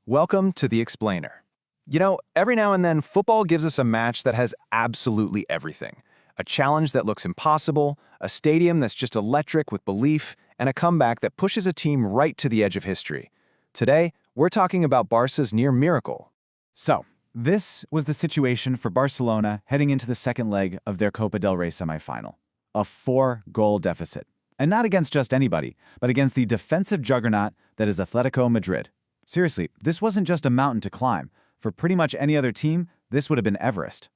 Welcome to The Explainer. You know, every now and then, football gives us a match that has absolutely everything. A challenge that looks impossible, a stadium that's just electric with belief, and a comeback that pushes a team right to the edge of history. Today, we're talking about Barca's near miracle. So, this was the situation for Barcelona heading into the second leg of their Copa del Rey semifinal. A 4-goal deficit. And not against just anybody, but against the defensive juggernaut that is Atletico Madrid. Seriously, this wasn't just a mountain to climb. For pretty much any other team, this would have been Everest.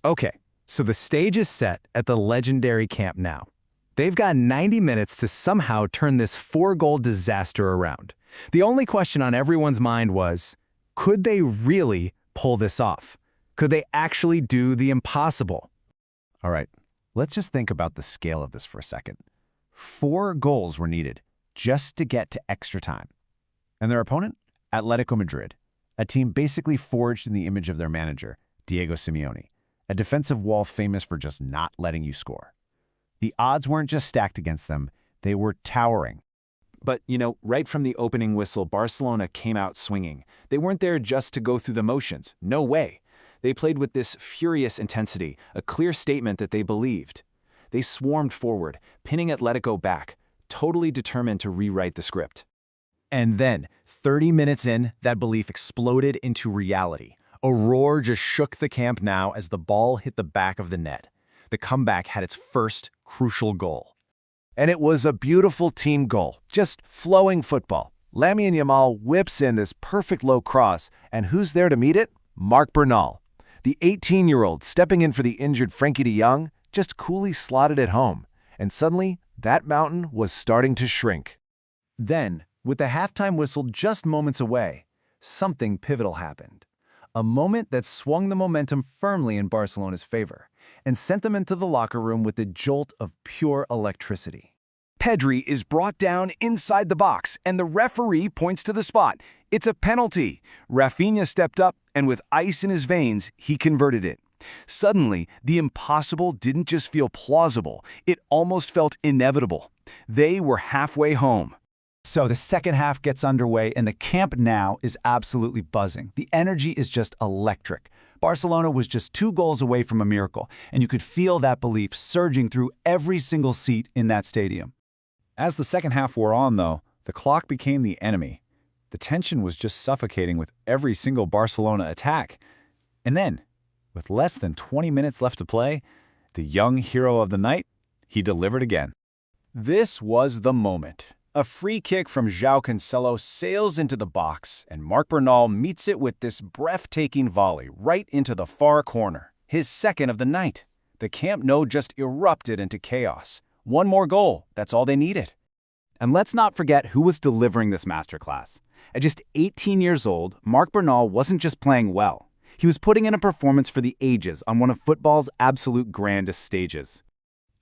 Okay, so the stage is set at the legendary Camp Nou. They've got 90 minutes to somehow turn this 4-goal disaster around. The only question on everyone's mind was, could they really pull this off? Could they actually do the impossible? All right, let's just think about the scale of this for a second. 4 goals were needed just to get to extra time. And their opponent? Atletico Madrid, a team basically forged in the image of their manager, Diego Simeone, a defensive wall famous for just not letting you score. The odds weren't just stacked against them, they were towering. But, right from the opening whistle, Barcelona came out swinging. They weren't there just to go through the motions. No way. They played with this furious intensity, a clear statement that they believed. They swarmed forward, pinning Atletico back, totally determined to rewrite the script. And then, 30 minutes in, that belief exploded into reality. A roar just shook the Camp Nou as the ball hit the back of the net. The comeback had its first crucial goal. And it was a beautiful team goal, just flowing football. Lamine Yamal whips in this perfect low cross, and who's there to meet it? Marc Bernal. The 18-year-old stepping in for the injured Frenkie de Jong just coolly slotted it home. And suddenly, that mountain was starting to shrink. Then, with the halftime whistle just moments away, something pivotal happened. A moment that swung the momentum firmly in Barcelona's favor and sent them into the locker room with a jolt of pure electricity. Pedri is brought down inside the box, and the referee points to the spot. It's a penalty. Raphinha stepped up, and with ice in his veins, he converted it. Suddenly, the impossible didn't just feel plausible, it almost felt inevitable. They were halfway home. So the second half gets underway and the Camp Nou is absolutely buzzing. The energy is just electric. Barcelona was just 2 goals away from a miracle, and you could feel that belief surging through every single seat in that stadium. As the second half wore on, though, the clock became the enemy. The tension was just suffocating with every single Barcelona attack. And then, with less than 20 minutes left to play, the young hero of the night, he delivered again. This was the moment. A free kick from João Cancelo sails into the box, and Marc Bernal meets it with this breathtaking volley right into the far corner. His second of the night. The Camp Nou just erupted into chaos. One more goal, that's all they needed. And let's not forget who was delivering this masterclass. At just 18 years old, Marc Bernal wasn't just playing well. He was putting in a performance for the ages on one of football's absolute grandest stages.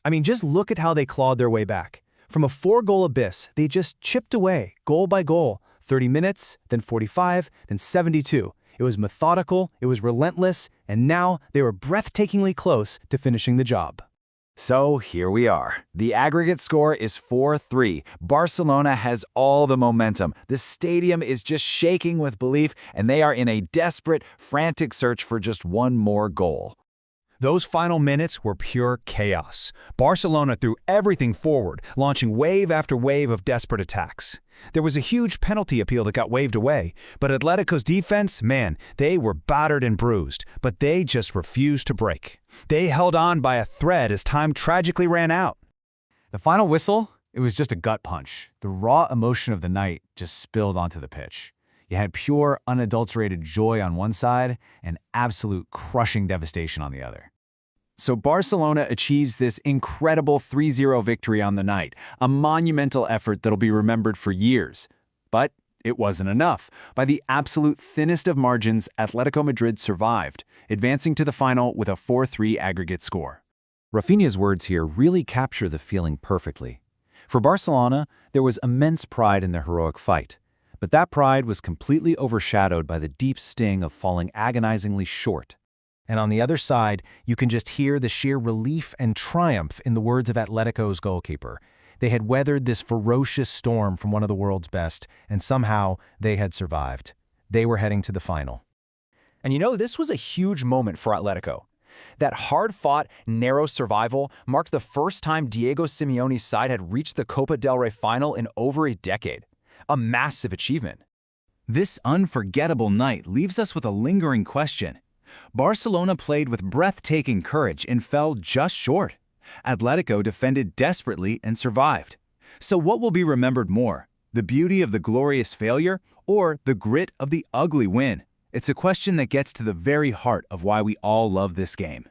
I mean, just look at how they clawed their way back. From a 4-goal abyss, they just chipped away, goal by goal, 30 minutes, then 45, then 72. It was methodical, it was relentless, and now they were breathtakingly close to finishing the job. So here we are. The aggregate score is 4-3. Barcelona has all the momentum. The stadium is just shaking with belief, and they are in a desperate, frantic search for just one more goal. Those final minutes were pure chaos. Barcelona threw everything forward, launching wave after wave of desperate attacks. There was a huge penalty appeal that got waved away, but Atletico's defense, man, they were battered and bruised, but they just refused to break. They held on by a thread as time tragically ran out. The final whistle, it was just a gut punch. The raw emotion of the night just spilled onto the pitch. You had pure, unadulterated joy on one side and absolute crushing devastation on the other. So Barcelona achieves this incredible 3-0 victory on the night, a monumental effort that'll be remembered for years. But it wasn't enough. By the absolute thinnest of margins, Atletico Madrid survived, advancing to the final with a 4-3 aggregate score. Raphinha's words here really capture the feeling perfectly. For Barcelona, there was immense pride in their heroic fight. But that pride was completely overshadowed by the deep sting of falling agonizingly short. And on the other side, you can just hear the sheer relief and triumph in the words of Atletico's goalkeeper. They had weathered this ferocious storm from one of the world's best, and somehow they had survived. They were heading to the final. And you know, this was a huge moment for Atletico. That hard-fought, narrow survival marked the first time Diego Simeone's side had reached the Copa del Rey final in over a decade. A massive achievement. This unforgettable night leaves us with a lingering question. Barcelona played with breathtaking courage and fell just short. Atletico defended desperately and survived. So what will be remembered more, the beauty of the glorious failure or the grit of the ugly win? It's a question that gets to the very heart of why we all love this game.